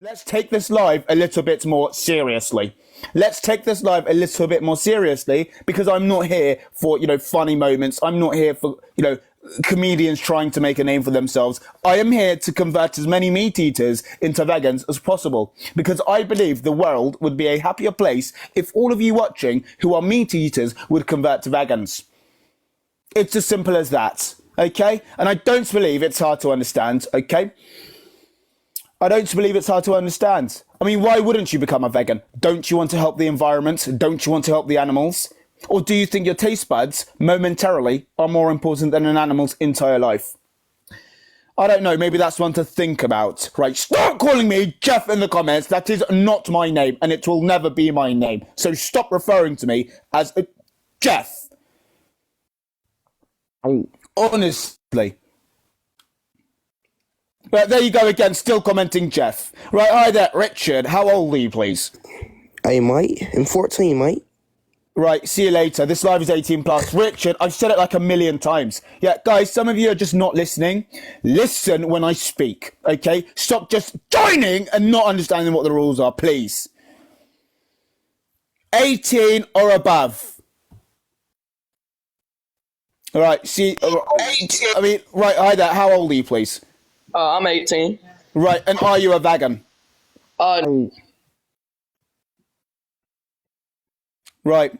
Let's take this live a little bit more seriously. Let's take this live a little bit more seriously because I'm not here for, funny moments. I'm not here for, comedians trying to make a name for themselves. I am here to convert as many meat eaters into vegans as possible because I believe the world would be a happier place if all of you watching who are meat eaters would convert to vegans. It's as simple as that, okay? And I don't believe it's hard to understand, okay? I don't believe it's hard to understand. I mean, why wouldn't you become a vegan? Don't you want to help the environment? Don't you want to help the animals? Or do you think your taste buds, momentarily, are more important than an animal's entire life? I don't know. Maybe that's one to think about. Right, stop calling me Jeff in the comments. That is not my name, and it will never be my name. So stop referring to me as Jeff. Honestly. But there you go again, still commenting Jeff. Right, hi there, Richard. How old are you, please? Hey, mate. I'm 14, mate. Right, see you later. This live is 18 plus. Richard, I've said it like a million times. Yeah, guys, some of you are just not listening. Listen when I speak, okay? Stop just joining and not understanding what the rules are, please. 18 or above. All right, see, right, hi there. How old are you, please? I'm 18. Right, and are you a vegan? Right.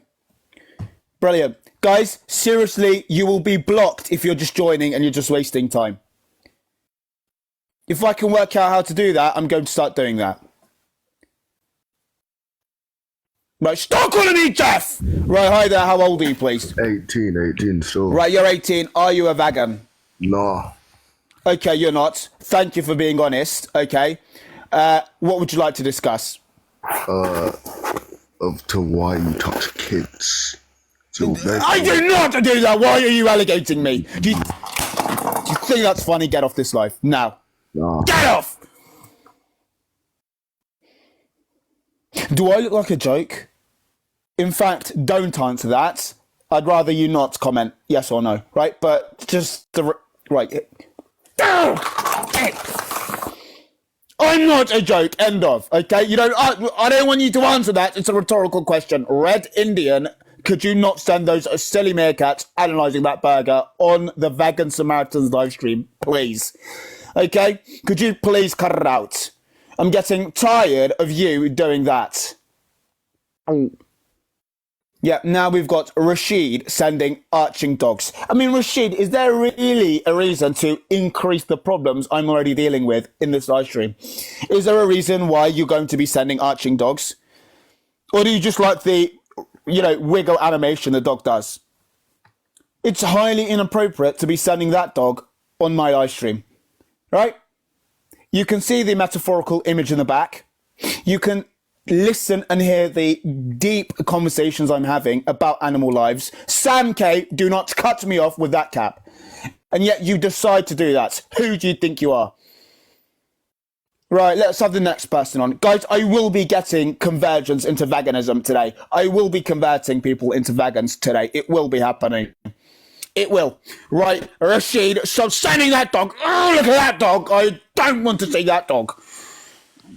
Brilliant. Guys, seriously, you will be blocked if you're just joining and you're just wasting time. If I can work out how to do that, I'm going to start doing that. Right, stop calling me Jeff! Right, hi there, how old are you, please? 18, so. Right, you're 18. Are you a vegan? Nah. Okay, you're not. Thank you for being honest. Okay. What would you like to discuss? Of to why you touch kids. I do not do that! Why are you alligating me? Do you think that's funny? Get off this live. Now. Nah. Get off! Do I look like a joke? In fact, don't answer that. I'd rather you not comment yes or no, right? But just the... Right. I'm not a joke, end of, okay? I don't want you to answer that. It's a rhetorical question. Red Indian, could you not send those silly meerkats analysing that burger on the Vegan Samaritans live stream, please? Okay? Could you please cut it out? I'm getting tired of you doing that. Yeah, now we've got Rashid sending arching dogs. I mean, Rashid, is there really a reason to increase the problems I'm already dealing with in this live stream? Is there a reason why you're going to be sending arching dogs? Or do you just like the, wiggle animation the dog does? It's highly inappropriate to be sending that dog on my live stream, right? You can see the metaphorical image in the back. You can listen and hear the deep conversations I'm having about animal lives. Sam K, do not cut me off with that cap. And yet you decide to do that. Who do you think you are? Right, let's have the next person on. Guys, I will be getting convergence into veganism today. I will be converting people into vegans today. It will be happening. It will. Right, Rashid, stop sending that dog. Oh, look at that dog. I don't want to see that dog.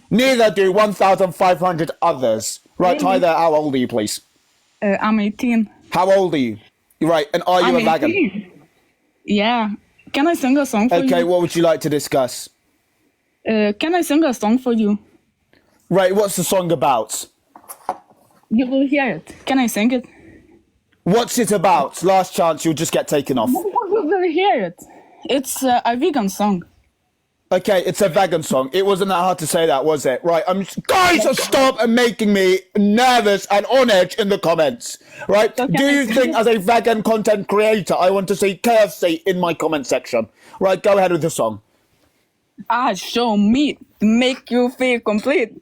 Neither do 1,500 others. Right, hi there. How old are you, please? I'm 18. How old are you? Right, and are you a vegan? 18. Yeah. Can I sing a song for you? Okay, what would you like to discuss? Can I sing a song for you? Right, what's the song about? You will hear it. Can I sing it? What's it about? Last chance, you'll just get taken off. You will hear it. It's a vegan song. Okay, it's a vegan song. It wasn't that hard to say that, was it? Right, guys, stop making me nervous and on edge in the comments. Right? Okay. Do you think as a vegan content creator, I want to see KFC in my comment section? Right, go ahead with the song. Show meat, make you feel complete.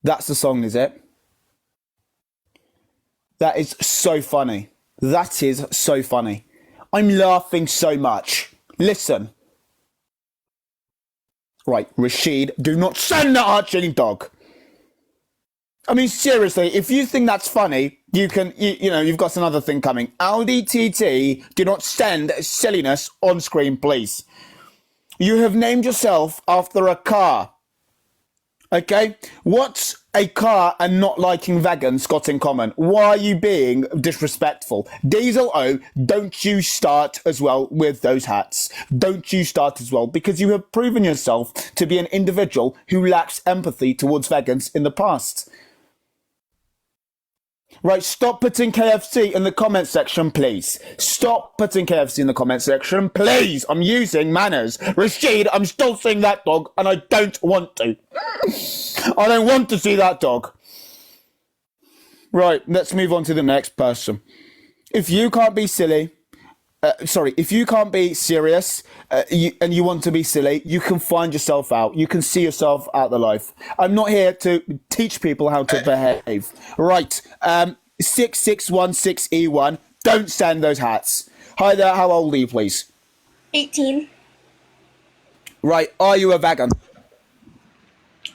That's the song, is it? That is so funny. That is so funny. I'm laughing so much. Listen. Right, Rashid, do not send the arching dog. I mean, seriously, if you think that's funny, you can, you've got another thing coming. Audi TT, do not send silliness on screen, please. You have named yourself after a car. Okay? What's a car and not liking vegans got in common? Why are you being disrespectful? Diesel O, don't you start as well with those hats. Don't you start as well, because you have proven yourself to be an individual who lacks empathy towards vegans in the past. Right, stop putting KFC in the comment section, please. Stop putting KFC in the comment section, please. I'm using manners. Rashid, I'm still seeing that dog, and I don't want to. I don't want to see that dog. Right, let's move on to the next person. If you can't be silly, if you can't be serious and you want to be silly, you can find yourself out. You can see yourself out the life. I'm not here to teach people how to behave. Right, 6616E1, don't send those hats. Hi there, how old are you, please? 18. Right, are you a vegan?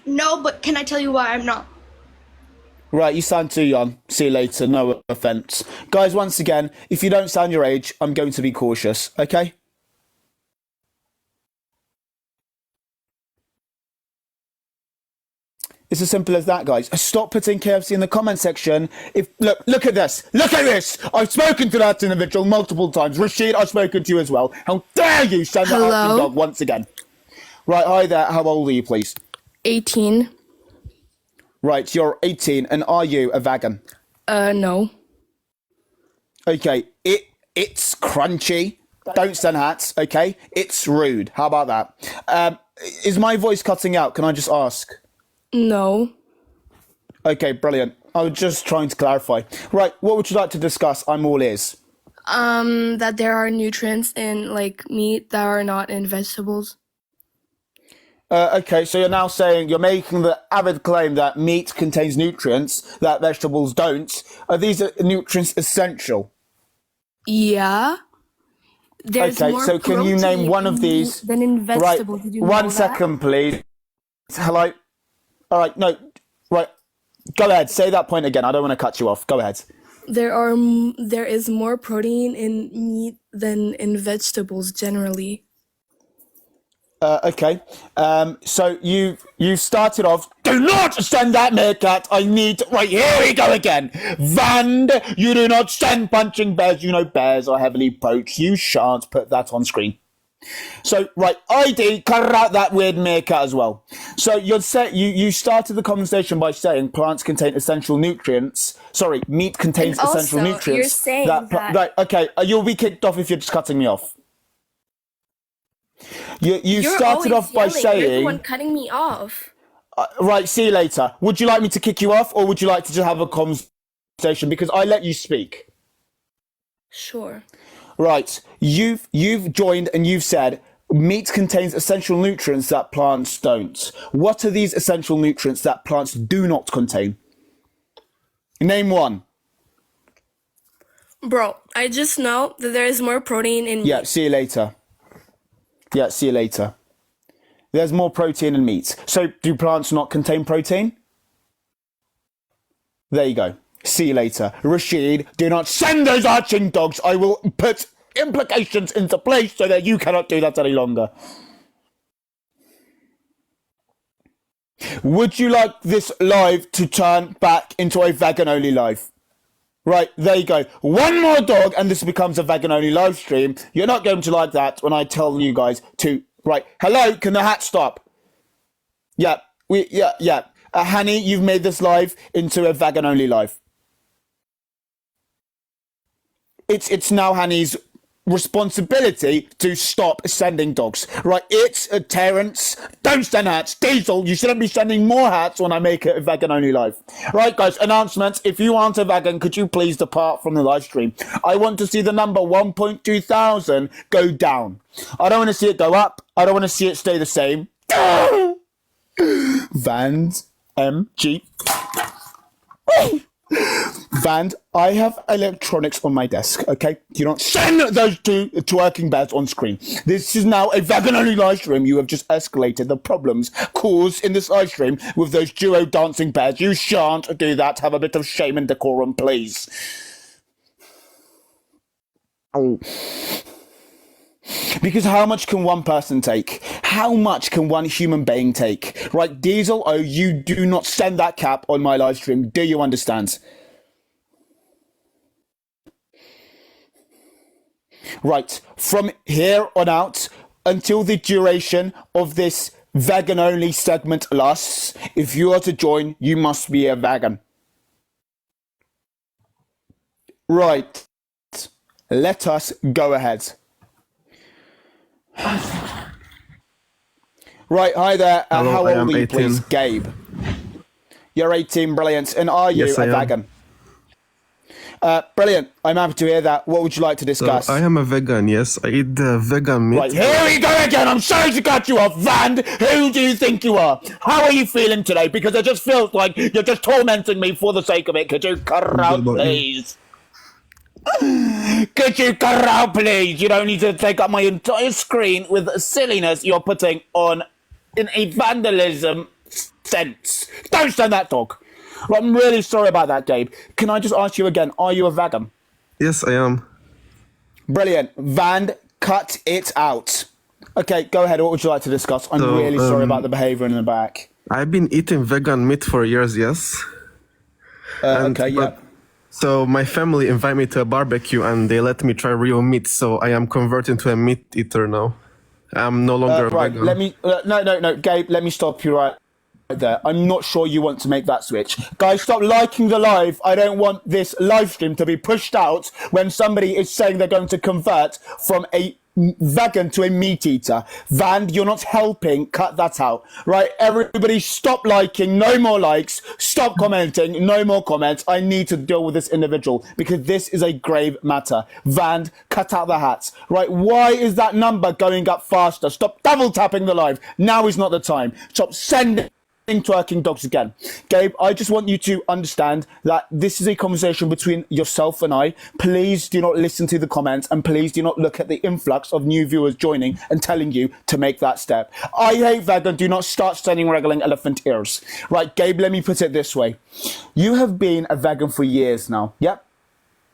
No, but can I tell you why I'm not? Right, you sound too young. See you later, no offence. Guys, once again, if you don't sound your age, I'm going to be cautious, okay? It's as simple as that, guys. Stop putting KFC in the comment section. Look at this. Look at this. I've spoken to that individual multiple times. Rashid, I've spoken to you as well. How dare you send that acting dog once again? Right, hi there. How old are you, please? 18. Right, you're 18, and are you a vegan? No. Okay, it's crunchy. Don't send hats, okay? It's rude. How about that? Is my voice cutting out? Can I just ask? No. Okay, brilliant. I was just trying to clarify. Right, what would you like to discuss? I'm all ears. That there are nutrients in, like, meat that are not in vegetables. Okay, so you're now saying you're making the avid claim that meat contains nutrients that vegetables don't. Are these nutrients essential? Yeah. There's okay, more so can you name one of these? Than in vegetables. Right, Did you know one second, please. Hello? All right, no. Right, go ahead. Say that point again. I don't want to cut you off. Go ahead. There is more protein in meat than in vegetables generally. Okay. So you started off. Do not send that meerkat. I need. Right, here we go again. Vand, you do not send punching bears. You know bears are heavily poached. You shan't put that on screen. So right, ID, cut out that weird meerkat as well. So you started the conversation by saying plants contain essential nutrients. Sorry, meat contains And essential also, nutrients. you're saying that right, okay, you'll be kicked off if you're just cutting me off. You started off by saying, you're the one cutting me off. Right, see you later. Would you like me to kick you off, or would you like to just have a conversation? Because I let you speak. Sure. Right, you've joined and you've said meat contains essential nutrients that plants don't. What are these essential nutrients that plants do not contain? Name one. Bro, I just know that there is more protein in meat. Yeah, see you later. Yeah, see you later. There's more protein in meat. So do plants not contain protein? There you go. See you later. Rashid, do not send those arching dogs. I will put implications into place so that you cannot do that any longer. Would you like this live to turn back into a vegan-only live? Right, there you go. One more dog and this becomes a vegan-only live stream. You're not going to like that when I tell you guys to... Right, hello, can the hat stop? Yeah. Hani, you've made this live into a vegan-only live. It's now Hani's responsibility to stop sending dogs. Right, it's Terrence. Don't send hats. Diesel, you shouldn't be sending more hats when I make it a vegan-only live. Right, guys, announcements. If you aren't a vegan, could you please depart from the live stream? I want to see the number 1.2 thousand go down. I don't want to see it go up. I don't want to see it stay the same. Vans MG. Vand, I have electronics on my desk, okay? Do not send those two twerking bears on screen. This is now a vegan-only live stream. You have just escalated the problems caused in this live stream with those duo dancing bears. You shan't do that. Have a bit of shame and decorum, please. Oh. Because how much can one person take? How much can one human being take? Right, Diesel, oh, you do not send that cap on my live stream. Do you understand? Right, from here on out, until the duration of this vegan-only segment lasts, if you are to join, you must be a vegan. Right, let us go ahead. Right, hi there. Hello, how I old am are you, 18. please? Gabe. You're 18, brilliant. And are you Yes, a I am. vegan? Brilliant. I'm happy to hear that. What would you like to So discuss? I am a vegan, yes. I eat vegan meat. Right, here we go again. I'm sorry to cut you off, Van. Who do you think you are? How are you feeling today? Because it just feels like you're just tormenting me for the sake of it. Could you cut it out, about you? please? Could you cut it out, please? You don't need to take up my entire screen with silliness you're putting on in a vandalism sense. Don't send that dog. Well, I'm really sorry about that, Gabe. Can I just ask you again, are you a vegan? Yes, I am. Brilliant. Van, cut it out. Okay, go ahead. What would you like to discuss? I'm So, really sorry about the behaviour in the back. I've been eating vegan meat for years, yes. Okay, yeah. But- So my family invited me to a barbecue and they let me try real meat. So I am converting to a meat eater now. I'm no longer a Right, vegan. let me... No, Gabe, let me stop you right there. I'm not sure you want to make that switch. Guys, stop liking the live. I don't want this live stream to be pushed out when somebody is saying they're going to convert from a vegan to a meat eater. Van, you're not helping. Cut that out. Right, everybody stop liking. No more likes. Stop commenting. No more comments. I need to deal with this individual because this is a grave matter. Van, cut out the hats. Right, why is that number going up faster? Stop double tapping the live. Now is not the time. Stop sending twerking dogs again. Gabe, I just want you to understand that this is a conversation between yourself and I. Please do not listen to the comments and please do not look at the influx of new viewers joining and telling you to make that step. I hate vegan. Do not start sending wriggling elephant ears. Right, Gabe, let me put it this way. You have been a vegan for years now. Yep.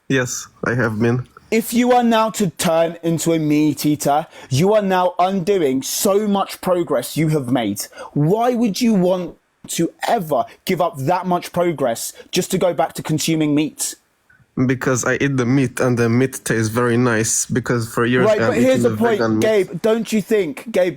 Yes, I have been. If you are now to turn into a meat eater, you are now undoing so much progress you have made. Why would you want to ever give up that much progress just to go back to consuming meat? Because I eat the meat and the meat tastes very nice. Because for years Right, I but am here's eating the the point, vegan meat. Gabe,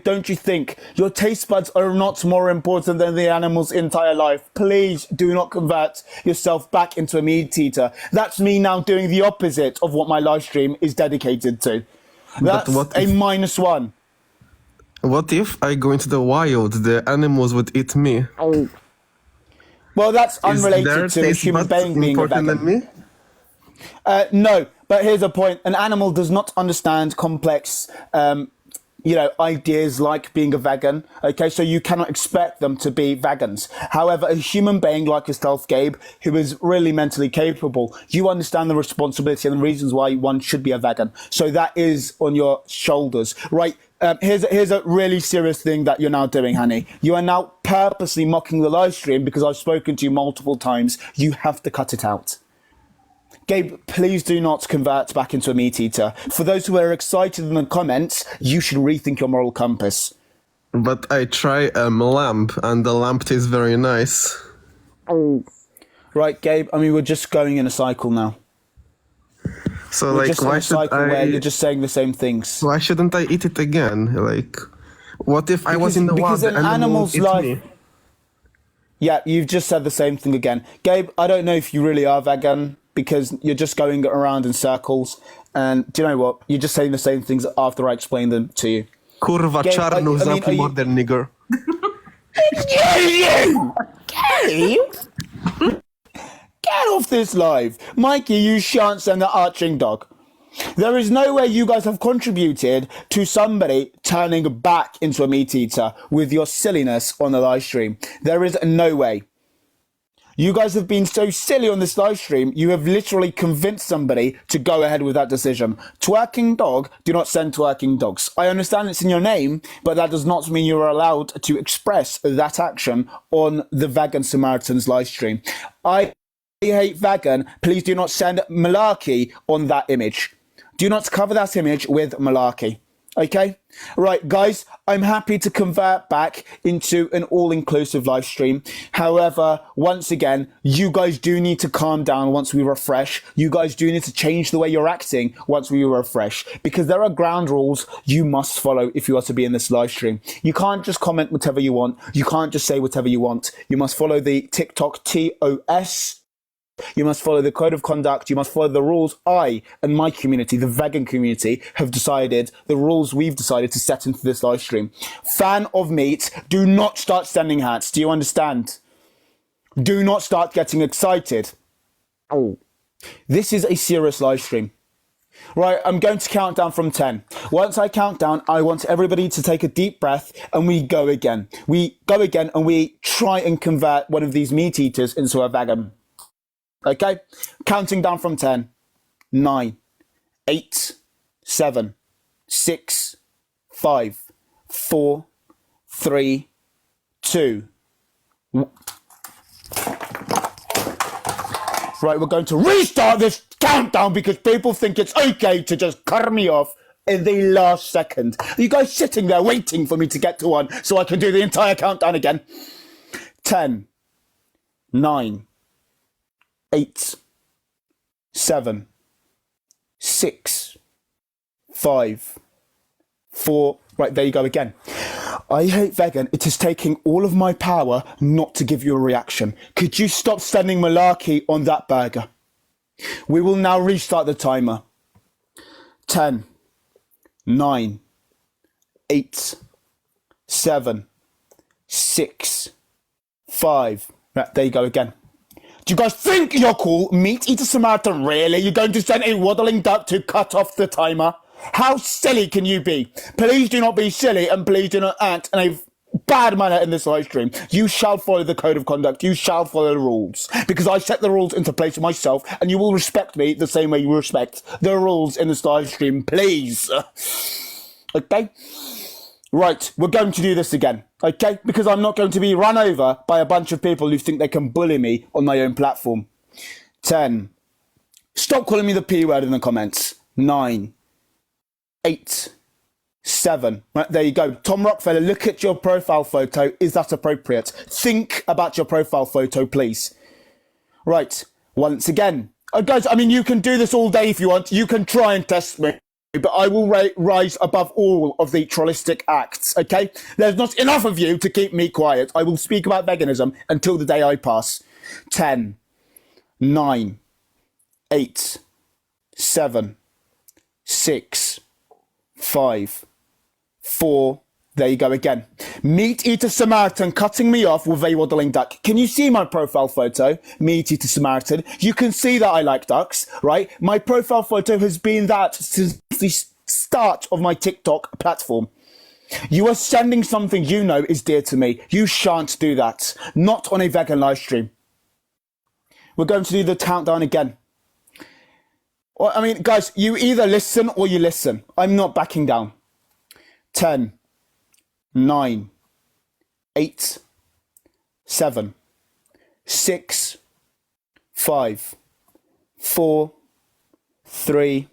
don't you think your taste buds are not more important than the animal's entire life? Please do not convert yourself back into a meat eater. That's me now doing the opposite of what my live stream is dedicated to. That's what a if- -1. What if I go into the wild? The animals would eat me. Well, that's Is their unrelated to a taste human buds being being a important vegan. than me? No, but here's a point. An animal does not understand complex, ideas like being a vegan. Okay, so you cannot expect them to be vegans. However, a human being like yourself, Gabe, who is really mentally capable, you understand the responsibility and the reasons why one should be a vegan. So that is on your shoulders, right? Here's a really serious thing that you're now doing, honey. You are now purposely mocking the live stream because I've spoken to you multiple times. You have to cut it out. Gabe, please do not convert back into a meat eater. For those who are excited in the comments, you should rethink your moral compass. But I try lamb, and the lamb tastes very nice. Right, Gabe, I mean, we're just going in a cycle now. So, We're like, just in why a should cycle where I? you're just saying the same things. Why shouldn't I eat it again? Like, what if I was in the Because wild an and animal's eat life- me? Yeah, you've just said the same thing again. Gabe, I don't know if you really are vegan because you're just going around in circles. And do you know what? You're just saying the same things after I explain them to you. Kurwa, Gabe, czarno I mean, are you- morder, nigger. Get off this live. Mikey, you shan't send the arching dog. There is no way you guys have contributed to somebody turning back into a meat eater with your silliness on the live stream. There is no way. You guys have been so silly on this live stream, you have literally convinced somebody to go ahead with that decision. Twerking dog, do not send twerking dogs. I understand it's in your name, but that does not mean you are allowed to express that action on the Vegan Samaritans live stream. I hate vegan. Please do not send malarkey on that image. Do not cover that image with malarkey. Okay? Right, guys, I'm happy to convert back into an all-inclusive live stream. However, once again, you guys do need to calm down once we refresh. You guys do need to change the way you're acting once we refresh, because there are ground rules you must follow if you are to be in this live stream. You can't just comment whatever you want. You can't just say whatever you want. You must follow the TikTok TOS. You must follow the code of conduct. You must follow the rules I and my community, the vegan community, have decided, the rules we've decided to set into this live stream. Fan of meat, do not start sending hats. Do you understand? Do not start getting excited. Oh, this is a serious live stream. Right, I'm going to count down from 10. Once I count down, I want everybody to take a deep breath and we go again. We go again and we try and convert one of these meat eaters into a vegan. Okay, counting down from 10, 9, 8, 7, 6, 5, 4, 3, 2. Right, we're going to restart this countdown because people think it's okay to just cut me off in the last second. Are you guys sitting there waiting for me to get to 1 so I can do the entire countdown again? 10, 9, 8, 7, 6, 5, 4. Right, there you go again. I hate vegan. It is taking all of my power not to give you a reaction. Could you stop sending malarkey on that burger? We will now restart the timer. 10, 9, 8, 7, 6, 5. Right, there you go again. Do you guys think you're cool? Meat Eater Samaritan, really? You're going to send a waddling duck to cut off the timer? How silly can you be? Please do not be silly and please do not act in a bad manner in this live stream. You shall follow the code of conduct. You shall follow the rules. Because I set the rules into place myself and you will respect me the same way you respect the rules in this live stream, please. Okay? Right, we're going to do this again, okay? Because I'm not going to be run over by a bunch of people who think they can bully me on my own platform. 10. Stop calling me the P word in the comments. 9. 8. 7. Right, there you go. Tom Rockefeller, look at your profile photo. Is that appropriate? Think about your profile photo, please. Right, once again. Guys, I mean, you can do this all day if you want. You can try and test me. But I will rise above all of the trollistic acts, okay? There's not enough of you to keep me quiet. I will speak about veganism until the day I pass. 10, 9, 8, 7, 6, 5, 4. There you go again. Meat Eater Samaritan cutting me off with a waddling duck. Can you see my profile photo? Meat Eater Samaritan. You can see that I like ducks, right? My profile photo has been that since the start of my TikTok platform. You are sending something you know is dear to me. You shan't do that. Not on a vegan live stream. We're going to do the countdown again. Well, I mean, guys, you either listen or you listen. I'm not backing down. 10. 9, 8, 7, 6, 5, 4, 3,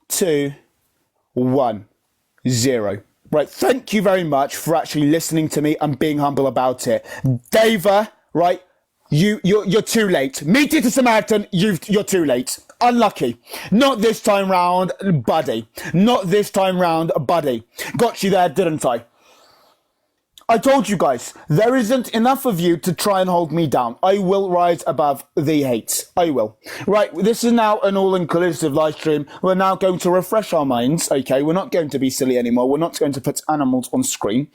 2, 1, 0. Right, thank you very much for actually listening to me and being humble about it. Dava, right, you're too late. Meet Eater Samaritan, you're too late. Unlucky. Not this time round, buddy. Not this time round, buddy. Got you there, didn't I? I told you guys, there isn't enough of you to try and hold me down. I will rise above the hate. I will. Right, this is now an all-inclusive live stream. We're now going to refresh our minds, okay? We're not going to be silly anymore. We're not going to put animals on screen,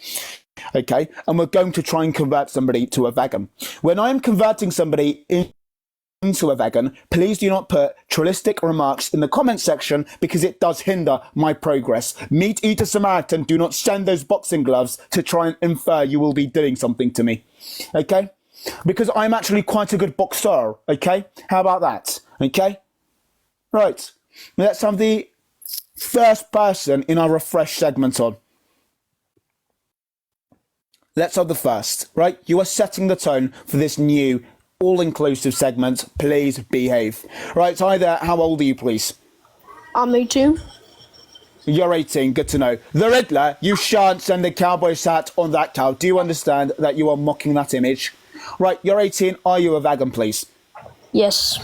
okay? And we're going to try and convert somebody to a vegan. When I am converting somebody into a vegan, please do not put trollistic remarks in the comment section because it does hinder my progress. Meat Eater Samaritan, do not send those boxing gloves to try and infer you will be doing something to me, okay? Because I'm actually quite a good boxer, okay? How about that, okay? Right, let's have the first person in our refresh segment on. Let's have the first, right? You are setting the tone for this new all-inclusive segment. Please behave. Right, hi there. How old are you, please? I'm 18. You're 18, good to know. The Riddler, you shan't send a cowboy's hat on that cow. Do you understand that you are mocking that image? Right, you're 18. Are you a vegan, please? Yes.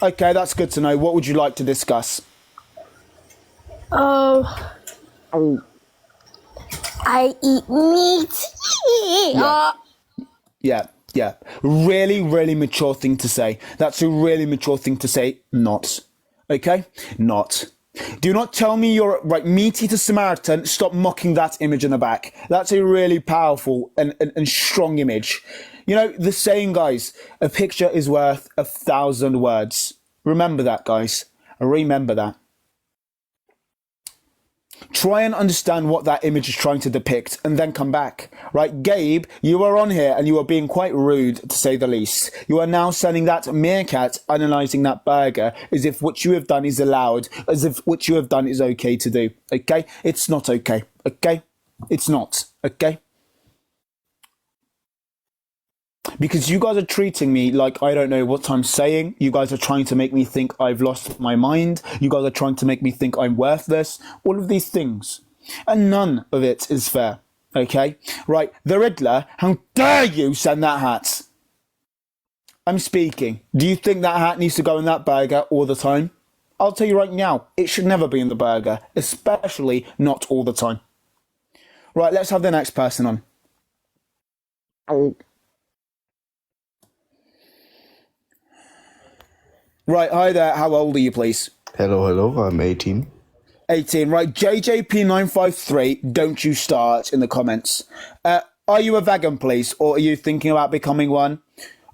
Okay, that's good to know. What would you like to discuss? I eat meat. Yeah. Really, really mature thing to say. That's a really mature thing to say. Not. Okay? Not. Do not tell me you're right. Meat eater Samaritan. Stop mocking that image in the back. That's a really powerful and strong image. You know, the saying, guys, a picture is worth 1,000 words. Remember that, guys. Remember that. Try and understand what that image is trying to depict and then come back. Right, Gabe, you are on here and you are being quite rude, to say the least. You are now sending that meerkat analysing that burger as if what you have done is allowed, as if what you have done is okay to do. Okay? It's not okay. Okay? It's not. Okay? Because you guys are treating me like I don't know what I'm saying. You guys are trying to make me think I've lost my mind. You guys are trying to make me think I'm worthless. All of these things. And none of it is fair. Okay? Right, the Riddler, how dare you send that hat? I'm speaking. Do you think that hat needs to go in that burger all the time? I'll tell you right now, it should never be in the burger. Especially not all the time. Right, let's have the next person on. Right, hi there. How old are you, please? Hello, I'm 18. 18. Right, JJP953, don't you start in the comments. Are you a vegan, please? Or are you thinking about becoming one?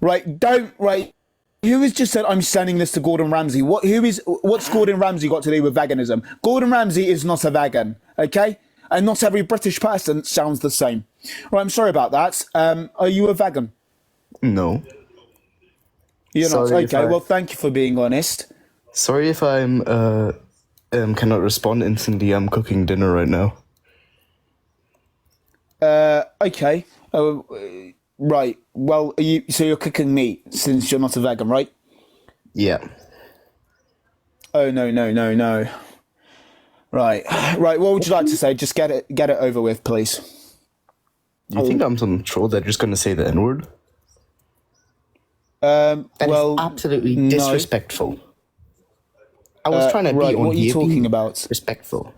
Right, who has just said I'm sending this to Gordon Ramsay? What's Gordon Ramsay got to do with veganism? Gordon Ramsay is not a vegan, okay? And not every British person sounds the same. Right, I'm sorry about that. Are you a vegan? No. You're not? Sorry Okay, well, thank you for being honest. Sorry if I'm cannot respond instantly. I'm cooking dinner right now. Okay. Right. Well, so you're cooking meat since you're not a vegan, right? Yeah. Oh, no. Right. What would you like to say? Just get it over with, please. Do you think I'm some troll that's just gonna say the N-word? That is absolutely disrespectful. I was trying to be on what are you talking about? Respectful.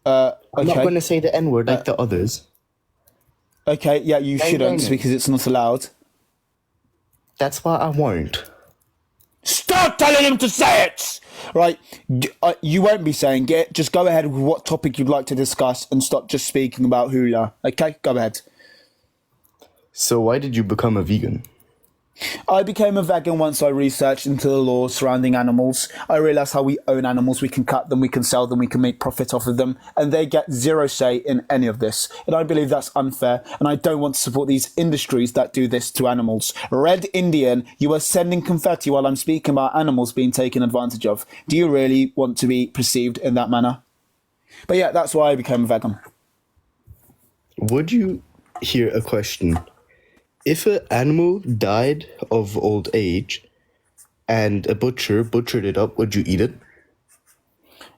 Okay. I'm not going to say the N-word like the others. Okay, yeah, you shouldn't because it's not allowed. That's why I won't. Stop telling him to say it! Right, you won't be saying it. Just go ahead with what topic you'd like to discuss and stop just speaking about hula. Okay, go ahead. So why did you become a vegan? I became a vegan once I researched into the laws surrounding animals. I realised how we own animals. We can cut them, we can sell them, we can make profit off of them. And they get zero say in any of this. And I believe that's unfair. And I don't want to support these industries that do this to animals. Red Indian, you are sending confetti while I'm speaking about animals being taken advantage of. Do you really want to be perceived in that manner? But yeah, that's why I became a vegan. Would you hear a question? If an animal died of old age and a butcher butchered it up, would you eat it?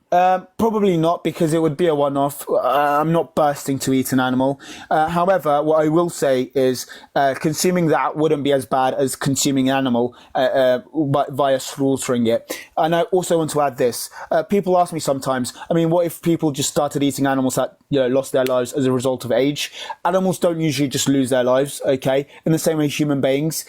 Probably not, because it would be a one-off. I'm not bursting to eat an animal. However, what I will say is consuming that wouldn't be as bad as consuming an animal via slaughtering it. And I also want to add this. People ask me sometimes, I mean, what if people just started eating animals that lost their lives as a result of age? Animals don't usually just lose their lives, okay? In the same way human beings,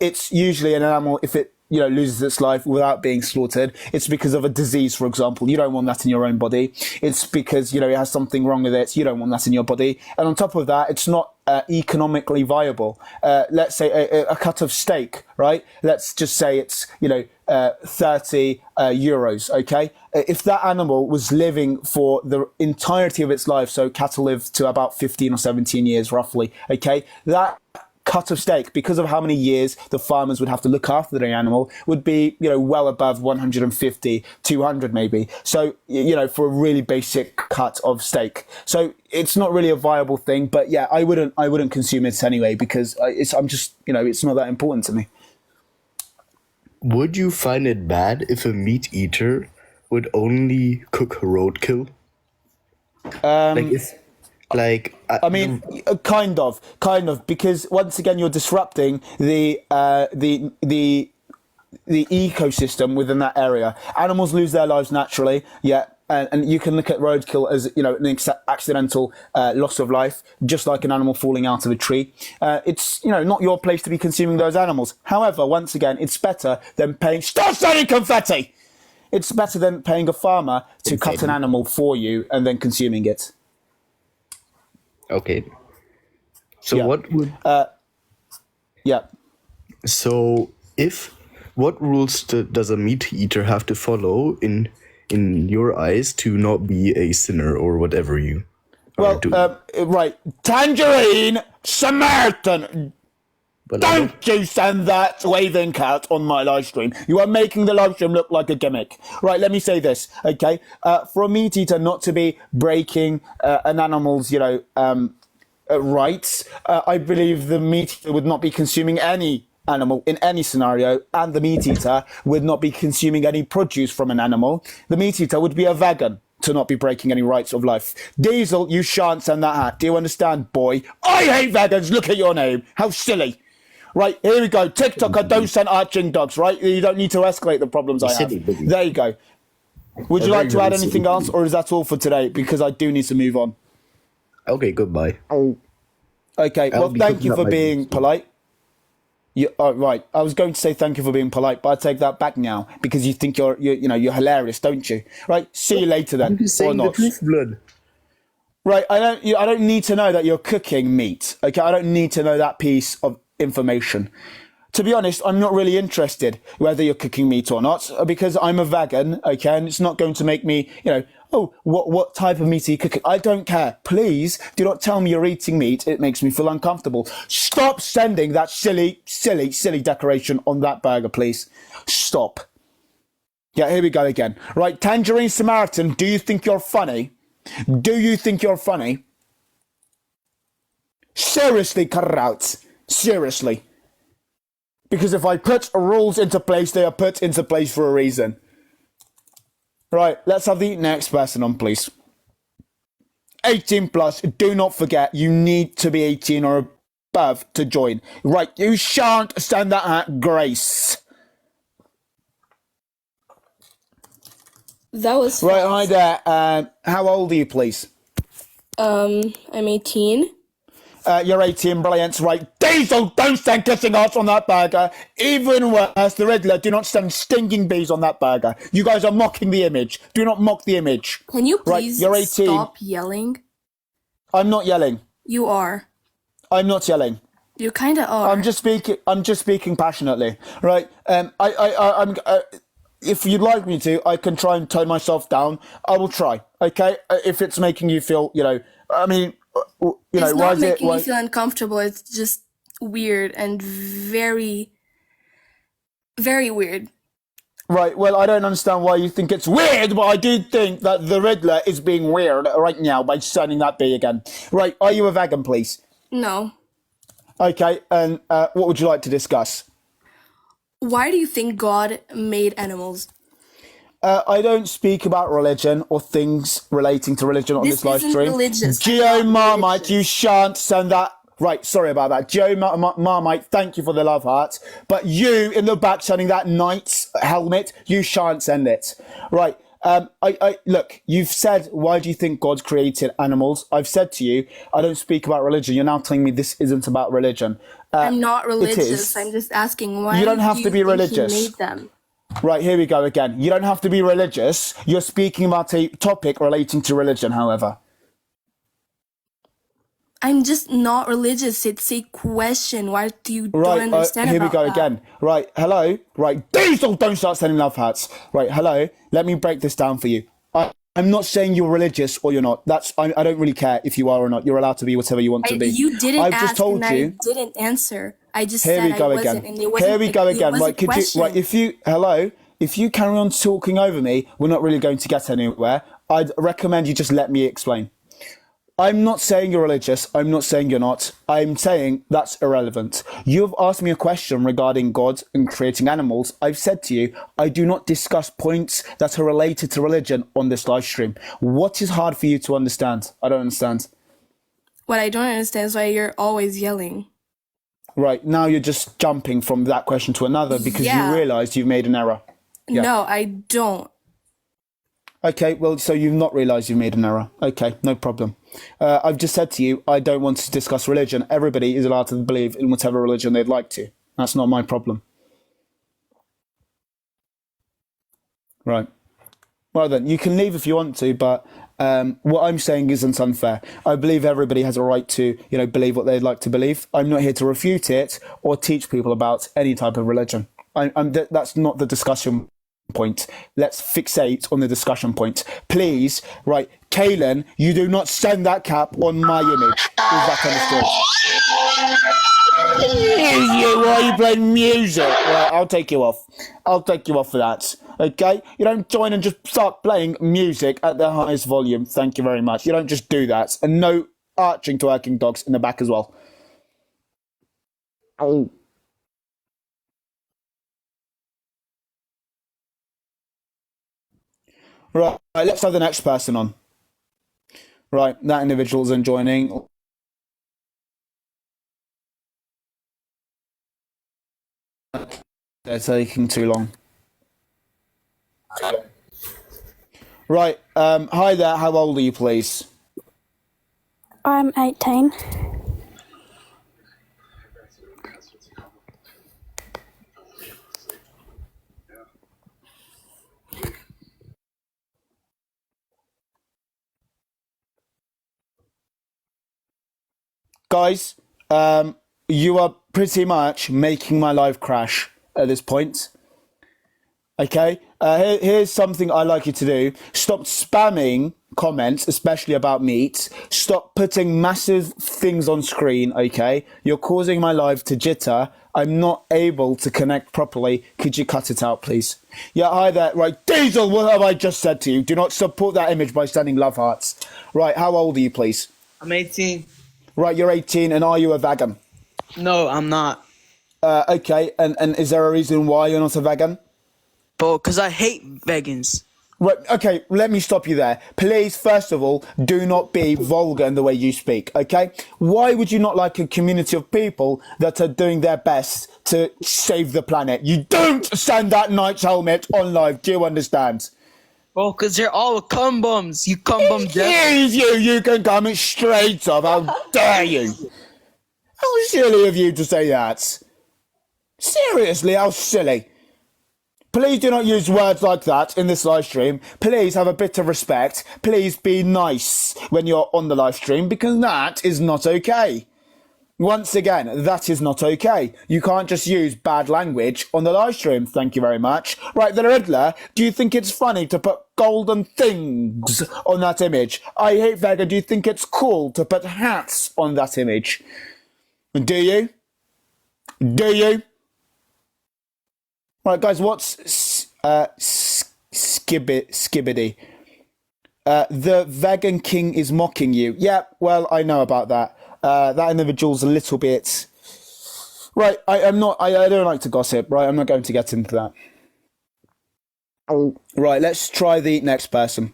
it's usually an animal, if it loses its life without being slaughtered, it's because of a disease, for example. You don't want that in your own body. It's because, it has something wrong with it. You don't want that in your body. And on top of that, it's not economically viable. Let's say a cut of steak, right? Let's just say it's, 30 euros, okay? If that animal was living for the entirety of its life, so cattle live to about 15 or 17 years roughly, okay? That cut of steak, because of how many years the farmers would have to look after their animal, would be, well above 150, 200 maybe. So, for a really basic cut of steak. So it's not really a viable thing, but yeah, I wouldn't consume it anyway, because it's not that important to me. Would you find it bad if a meat eater would only cook roadkill? I mean, kind of, because once again, you're disrupting the ecosystem within that area. Animals lose their lives naturally, yeah, and you can look at roadkill as, you know, an accidental loss of life, just like an animal falling out of a tree. It's, you know, not your place to be consuming those animals. However, once again, it's better than paying. Stop selling confetti. It's better than paying a farmer to cut an animal for you and then consuming it. Okay. So Yeah. what would? Yeah. So what rules does a meat eater have to follow in your eyes to not be a sinner or whatever you are doing? Right. Tangerine Samaritan. But Don't you send that waving cat on my live stream. You are making the live stream look like a gimmick. Right, let me say this, okay? For a meat eater not to be breaking an animal's, you know, rights, I believe the meat eater would not be consuming any animal in any scenario, and the meat eater would not be consuming any produce from an animal. The meat eater would be a vegan to not be breaking any rights of life. Diesel, you shan't send that hat. Do you understand, boy? I hate vegans. Look at your name. How silly. Right, here we go. TikToker, don't send arching dogs, right? You don't need to escalate the problems I have. There you go. Would you like to add anything else, or is that all for today? Because I do need to move on. Okay, goodbye. Okay, well, thank you for being polite. Right, I was going to say thank you for being polite, but I take that back now because you think you're hilarious, don't you? Right, see you later then, or not. The truth, blood. Right, I don't need to know that you're cooking meat. Okay, I don't need to know that piece of information. To be honest, I'm not really interested whether you're cooking meat or not, because I'm a vegan, okay, and it's not going to make me, you know, oh, what type of meat are you cooking? I don't care. Please do not tell me you're eating meat. It makes me feel uncomfortable. Stop sending that silly decoration on that burger, please. Stop. Yeah, here we go again. Right, Tangerine Samaritan, do you think you're funny? Do you think you're funny? Seriously, cut it out. Seriously. Because if I put rules into place, they are put into place for a reason. Right, let's have the next person on, please. 18 plus, do not forget, you need to be 18 or above to join. Right, you shan't send that at Grace. That was fast. Right, hi there. How old are you, please? I'm 18. You're 18, brilliant. Right, Diesel, don't send kissing ass on that burger. Even worse, the Riddler, do not send stinking bees on that burger. You guys are mocking the image. Do not mock the image. Can you Right, please you're 18. stop yelling? I'm not yelling. You are. I'm not yelling. You kind of are. I'm just speaking passionately. Right. I'm. If you'd like me to, I can try and tone myself down. I will try. Okay. If it's making you feel, you know, I mean, you know, it's why not is it? making Why, me feel uncomfortable. It's just weird and very, very weird. Right. Well, I don't understand why you think it's weird, but I do think that the Riddler is being weird right now by sending that bee again. Right. Are you a vegan, please? No. Okay. And what would you like to discuss? Why do you think God made animals? I don't speak about religion or things relating to religion on this live isn't stream. religious. Geo I'm not Marmite, you religious. shan't send that. Right, sorry about that. Geo Marmite, thank you for the love heart. But you in the back sending that knight's helmet, you shan't send it. Right. Look, you've said, why do you think God created animals? I've said to you, I don't speak about religion. You're now telling me this isn't about religion. I'm not It religious. is. I'm just asking why You don't have do to you be think religious. He made them? Right, here we go again. You don't have to be religious. You're speaking about a topic relating to religion, however. I'm just not religious. It's a question. Why do you don't Right, understand here we about go that? again. Right, hello. Right, Diesel, don't start sending love hearts. Right, hello. Let me break this down for you. I'm not saying you're religious or you're not. I don't really care if you are or not. You're allowed to be whatever you want to be. You didn't I've ask just told and you. I didn't answer. I just Here said we go I again. wasn't, and it wasn't. Here we go it again. was Right, a question. if you carry on talking over me, we're not really going to get anywhere. I'd recommend you just let me explain. I'm not saying you're religious. I'm not saying you're not. I'm saying that's irrelevant. You've asked me a question regarding God and creating animals. I've said to you, I do not discuss points that are related to religion on this live stream. What is hard for you to understand? I don't understand. What I don't understand is why you're always yelling. Right, now you're just jumping from that question to another because you realised you've made an error. Yeah. No, I don't. Okay, well, so you've not realised you've made an error. Okay, no problem. I've just said to you, I don't want to discuss religion. Everybody is allowed to believe in whatever religion they'd like to. That's not my problem. Right. Well then, you can leave if you want to, but what I'm saying isn't unfair. I believe everybody has a right to, believe what they'd like to believe. I'm not here to refute it or teach people about any type of religion. That's not the discussion point. Let's fixate on the discussion point. Please, right, Kaylin, you do not send that cap on my image. Is that understood? Why are you playing music? Right, I'll take you off. I'll take you off for that. Okay? You don't join and just start playing music at the highest volume. Thank you very much. You don't just do that. And no arching to working dogs in the back as well. Oh. Right, let's have the next person on. Right, that individual isn't joining. They're taking too long. Right, hi there, how old are you, please? I'm 18. Guys, you are pretty much making my life crash at this point. Okay, here's something I'd like you to do. Stop spamming comments, especially about meat. Stop putting massive things on screen, okay? You're causing my live to jitter. I'm not able to connect properly. Could you cut it out, please? Yeah, hi there. Right, Diesel, what have I just said to you? Do not support that image by sending love hearts. Right, how old are you, please? I'm 18. Right, you're 18, and are you a vegan? No, I'm not. Okay, and is there a reason why you're not a vegan? Bro, because I hate vegans. Right, okay, let me stop you there. Please, first of all, do not be vulgar in the way you speak, okay? Why would you not like a community of people that are doing their best to save the planet? You don't send that knight's helmet on live, do you understand? Bro, because they're all cum bums. You cum bum Excuse you can come it straight up, how dare you? How silly of you to say that. Seriously, how silly. Please do not use words like that in this live stream. Please have a bit of respect. Please be nice when you're on the live stream, because that is not okay. Once again, that is not okay. You can't just use bad language on the live stream. Thank you very much. Right, the Riddler, do you think it's funny to put golden things on that image? I hate vegan. Do you think it's cool to put hats on that image? Do you? Do you? Right, guys, what's skibbity? The vegan king is mocking you. Yeah, well, I know about that. That individual's a little bit... Right, I don't like to gossip, right? I'm not going to get into that. Right, let's try the next person.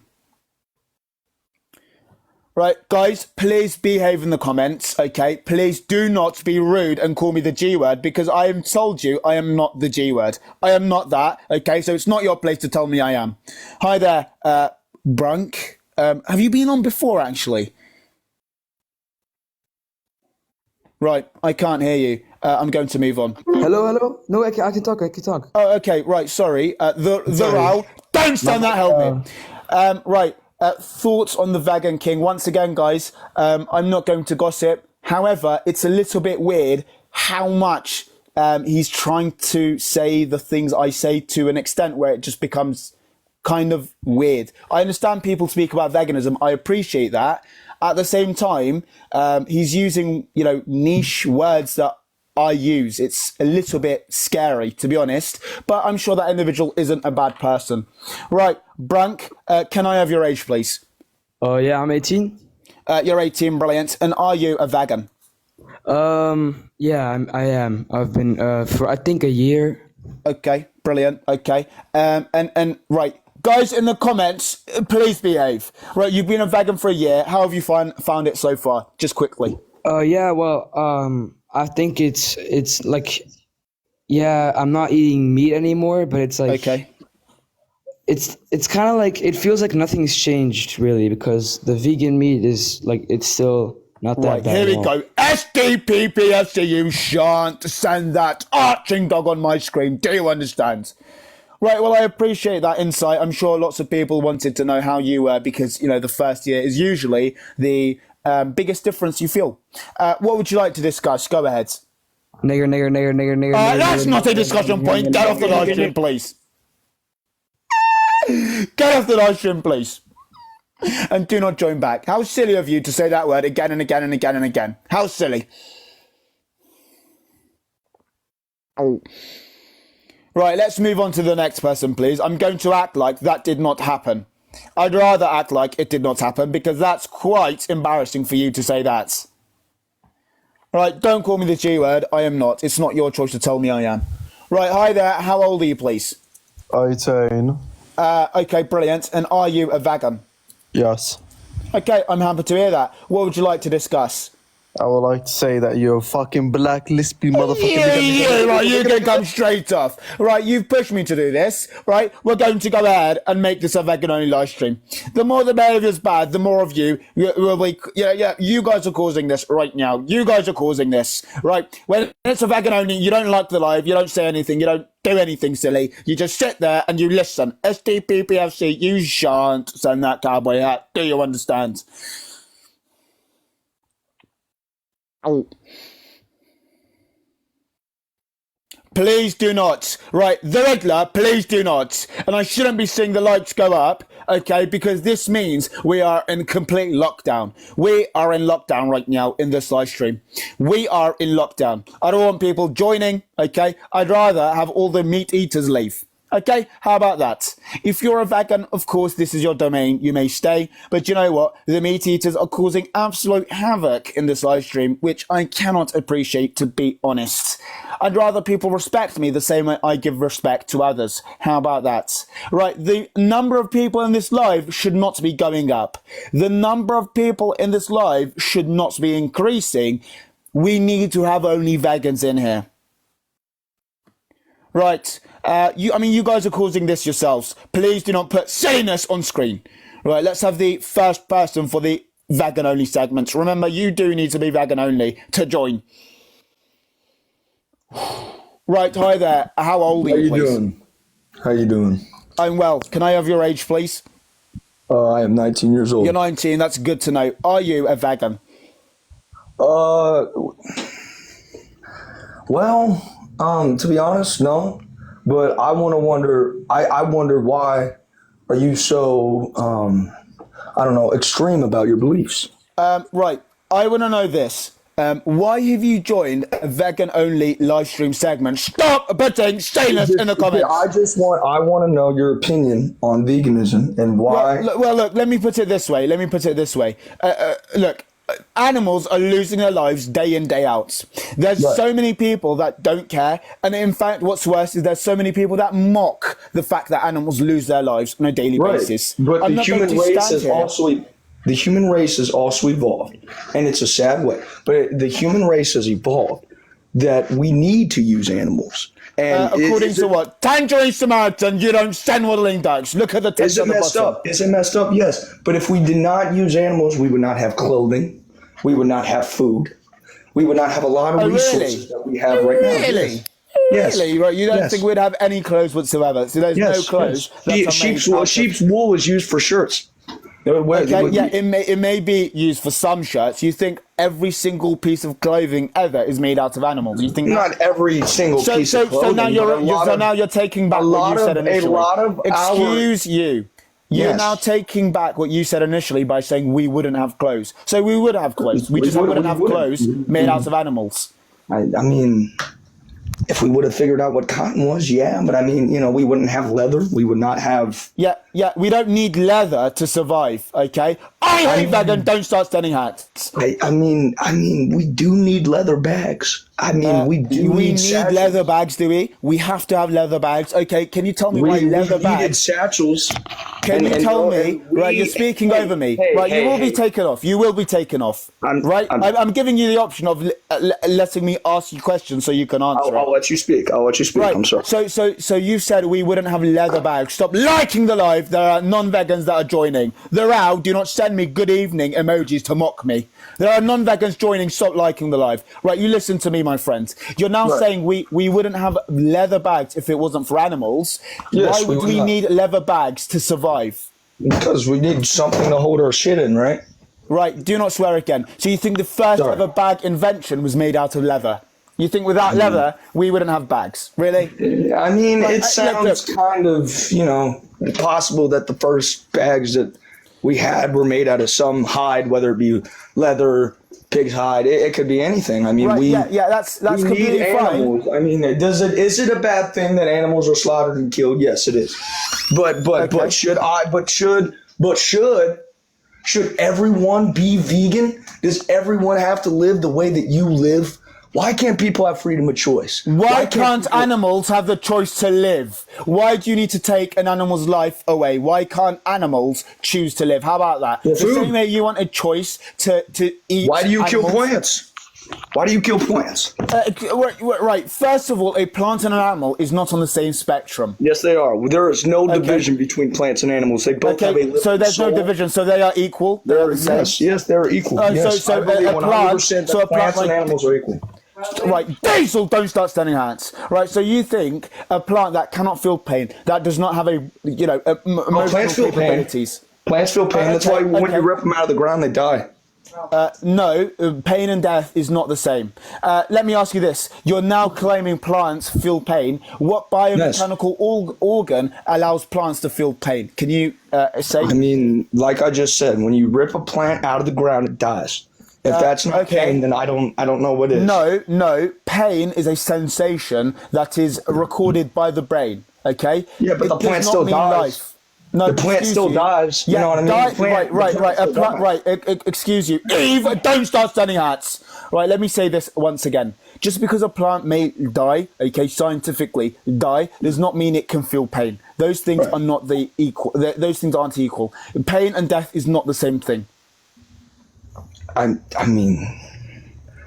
Right, guys, please behave in the comments, okay? Please do not be rude and call me the G word, because I have told you I am not the G word. I am not that, okay? So it's not your place to tell me I am. Hi there, Brunk. Have you been on before, actually? Right, I can't hear you. I'm going to move on. Hello? No, I can talk. Oh, okay, right, sorry. The row. Don't stand that helmet. Right. Thoughts on the vegan king. Once again, guys, I'm not going to gossip. However, it's a little bit weird how much he's trying to say the things I say to an extent where it just becomes kind of weird. I understand people speak about veganism. I appreciate that. At the same time, he's using, niche words that I use. It's a little bit scary, to be honest, but I'm sure that individual isn't a bad person. Right, Brunk, can I have your age, please? Oh, yeah, I'm 18. You're 18, brilliant. And are you a vegan? Yeah, I am. I've been for I think a year. Okay, brilliant. Okay, and right, guys in the comments, please behave. Right, you've been a vegan for a year. How have you found it so far? Just quickly. Yeah, well, I think it's like, yeah, I'm not eating meat anymore, but it's like, Okay. it's kind of like, it feels like nothing's changed really, because the vegan meat is like, it's still not that Right, bad. here we at all. go. SDPPFC, you shan't send that arching dog on my screen. Do you understand? Right, well, I appreciate that insight. I'm sure lots of people wanted to know how you were because, you know, the first year is usually the biggest difference you feel. What would you like to discuss? Go ahead. Nigger. That's not a discussion point. Get off the live stream, please. Get off the live stream, please. And do not join back. How silly of you to say that word again and again and again and again. How silly. Oh. Right, let's move on to the next person, please. I'm going to act like that did not happen. I'd rather act like it did not happen because that's quite embarrassing for you to say that. Right, don't call me the G word. I am not. It's not your choice to tell me I am. Right, hi there. How old are you, please? 18. Okay, brilliant. And are you a vegan? Yes. Okay, I'm happy to hear that. What would you like to discuss? I would like to say that you're a fucking black lesbian motherfucker. Right, you can come straight off. Right, you've pushed me to do this. Right, we're going to go ahead and make this a vegan-only live stream. The more the behaviour's bad, the more of you will be. Yeah, you guys are causing this right now. You guys are causing this. Right, when it's a vegan-only, you don't like the live, you don't say anything, you don't do anything silly. You just sit there and you listen. SDPPFC, you shan't send that cowboy hat. Do you understand? Oh. Please do not. Right, the regular, please do not. And I shouldn't be seeing the lights go up, okay, because this means we are in complete lockdown. We are in lockdown right now in this live stream. We are in lockdown. I don't want people joining, okay? I'd rather have all the meat eaters leave. Okay, how about that? If you're a vegan, of course, this is your domain. You may stay. But you know what? The meat eaters are causing absolute havoc in this live stream, which I cannot appreciate, to be honest. I'd rather people respect me the same way I give respect to others. How about that? Right, the number of people in this live should not be going up. The number of people in this live should not be increasing. We need to have only vegans in here. Right. You guys are causing this yourselves. Please do not put silliness on screen. Right, let's have the first person for the vegan only segments. Remember, you do need to be vegan only to join. Right, hi there. How old are you, please? Doing? How you doing? I'm well. Can I have your age, please? I am 19 years old. You're 19. That's good to know. Are you a vegan? Well, to be honest, no. But I wonder why are you so, I don't know, extreme about your beliefs? Right. I want to know this. Why have you joined a vegan-only live stream segment? Stop putting silliness in the comments. I want to know your opinion on veganism and why. Well, look, let me put it this way. Look, animals are losing their lives day in, day out. There's so many people that don't care. And in fact, what's worse is there's so many people that mock the fact that animals lose their lives on a daily basis. But the human race has also evolved. And it's a sad way. But the human race has evolved that we need to use animals. And according to what? Tangerine Samaritan, you don't send waddling ducks. Look at the text on the bottom. Is it messed up? Yes. But if we did not use animals, we would not have clothing. We would not have food. We would not have a lot of resources that we have right now. Really? Yes. Really? Right? You don't think we'd have any clothes whatsoever? So there's no clothes. Sheep's wool is used for shirts. It may be used for some shirts. You think every single piece of clothing ever is made out of animals? You think not every single piece of clothing? So now you're taking back what you said initially. Excuse you. You're now taking back what you said initially by saying we wouldn't have clothes. So we would have clothes. We just wouldn't have clothes made out of animals. I mean, If we would have figured out what cotton was, yeah, but I mean, we wouldn't have leather. We would not have. Yeah, we don't need leather to survive, okay? I hate vegan, don't start standing hats. I mean, we do need leather bags. I mean, we need satchels. Leather bags, do we? We have to have leather bags. Okay, can you tell me why leather bags? We needed satchels. Can you tell me? Right, you're speaking over me. Right, you will be taken off. You will be taken off. I'm giving you the option of letting me ask you questions so you can answer. I'll let you speak. Right. I'm sorry. So you said we wouldn't have leather bags. Stop liking the live. There are non-vegans that are joining. They're out. Do not send me good evening emojis to mock me. There are non-vegans joining. Stop liking the live. Right, you listen to me, my friends. You're now saying we wouldn't have leather bags if it wasn't for animals. Yes, why would we need leather bags to survive? Because we need something to hold our shit in, right? Right, do not swear again. So you think the first ever bag invention was made out of leather? You think without leather, we wouldn't have bags? Really? I mean, it sounds kind of, possible that the first bags that we had were made out of some hide, whether it be leather, pig's hide. It could be anything. I mean, that's we completely need animals. fine. I mean, is it a bad thing that animals are slaughtered and killed? Yes, it is. But should everyone be vegan? Does everyone have to live the way that you live? Why can't people have freedom of choice? Why can't animals have the choice to live? Why do you need to take an animal's life away? Why can't animals choose to live? How about that? The same way you want a choice to eat. Why do you kill plants? Why do you kill plants? Right. First of all, a plant and an animal is not on the same spectrum. Yes, they are. There is no division between plants and animals. They both have a living so there's no division. So they are equal. They are the same. Yes, they're equal. So I believe a plant. 100% that So a plant plants and animals are equal. Right, Diesel, don't start standing hands. Right, so you think a plant that cannot feel pain, that does not have emotional capabilities. Plants feel pain. That's why when you rip them out of the ground, they die. No, pain and death is not the same. Let me ask you this. You're now claiming plants feel pain. What biomechanical organ allows plants to feel pain? Can you say? I mean, like I just said, when you rip a plant out of the ground, it dies. If that's not pain, then I don't know what is. No. Pain is a sensation that is recorded by the brain. Okay. Yeah, but the plant still dies. Life. No, the plant still dies. You know what I mean? Right. Excuse you, Eve. Don't start standing hats. Right. Let me say this once again. Just because a plant may die, scientifically die, does not mean it can feel pain. Those things are not the equal. Those things aren't equal. Pain and death is not the same thing. I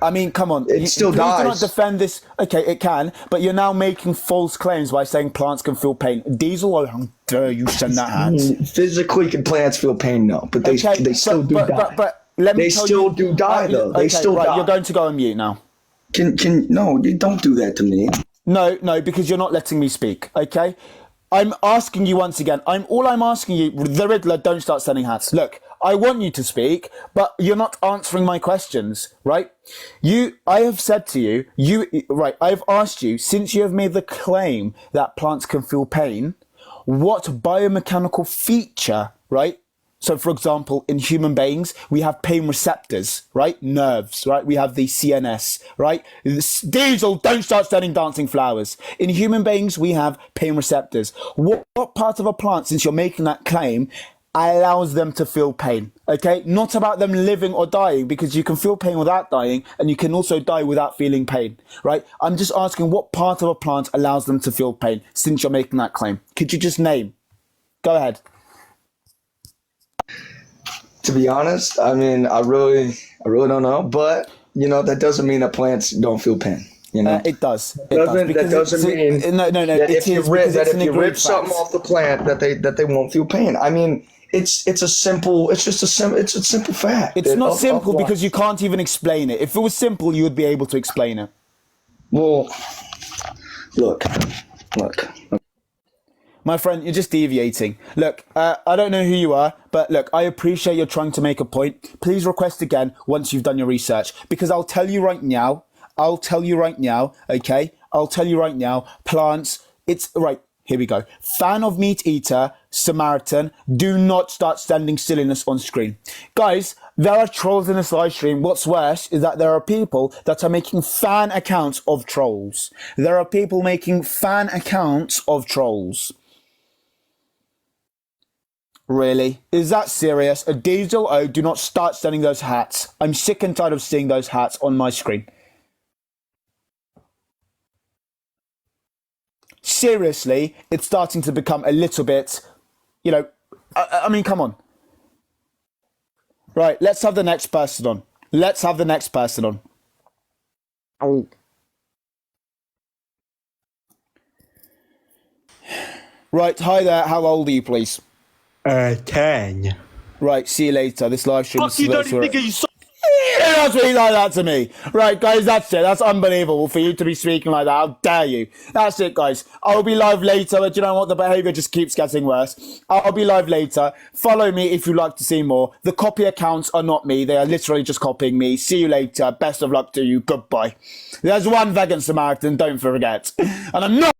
mean, come on. It still dies. Do not defend this. Okay, it can, but you're now making false claims by saying plants can feel pain. Diesel, how dare you send that hat? Physically, can plants feel pain? No, but they still do die. But let me they tell still you, do die, though. They still die. You're going to go on mute now. No, don't do that to me. No, because you're not letting me speak. Okay, I'm asking you once again. I'm asking you, the Riddler. Don't start sending hats. Look. I want you to speak, but you're not answering my questions, right? I have said to you, I've asked you, since you have made the claim that plants can feel pain, what biomechanical feature, right? So, for example, in human beings, we have pain receptors, right? Nerves, right? We have the CNS, right? Diesel, don't start studying dancing flowers. In human beings, we have pain receptors. What part of a plant, since you're making that claim, allows them to feel pain? Okay, not about them living or dying, because you can feel pain without dying, and you can also die without feeling pain, right? I'm just asking what part of a plant allows them to feel pain, since you're making that claim. Could you just name? Go ahead. To be honest, I mean, I really don't know, but that doesn't mean that plants don't feel pain. It does. That doesn't mean no. That if you rip something off the plant, that they won't feel pain. I mean, it's a simple fact. It's not simple because you can't even explain it. If it was simple, you would be able to explain it. Well, look. My friend, you're just deviating. Look, I don't know who you are, but look, I appreciate you're trying to make a point. Please request again once you've done your research, because I'll tell you right now, okay? I'll tell you right now, plants, it's right. Here we go. Fan of meat eater, Samaritan, do not start sending silliness on screen. Guys, there are trolls in this live stream. What's worse is that there are people that are making fan accounts of trolls. There are people making fan accounts of trolls. Really? Is that serious? A Diesel O, do not start sending those hats. I'm sick and tired of seeing those hats on my screen. Seriously, it's starting to become a little bit, you know, I mean, come on. Right, let's have the next person on. Let's have the next person on. Oh. Right, hi there. How old are you, please? 10. Right, see you later. This live stream Fuck you, dirty nigga, you That's really like that to me. Right, guys, that's it. That's unbelievable for you to be speaking like that. How dare you? That's it, guys. I'll be live later, but you know what? The behavior just keeps getting worse. I'll be live later. Follow me if you'd like to see more. The copy accounts are not me. They are literally just copying me. See you later. Best of luck to you. Goodbye. There's one vegan Samaritan, don't forget. And I'm not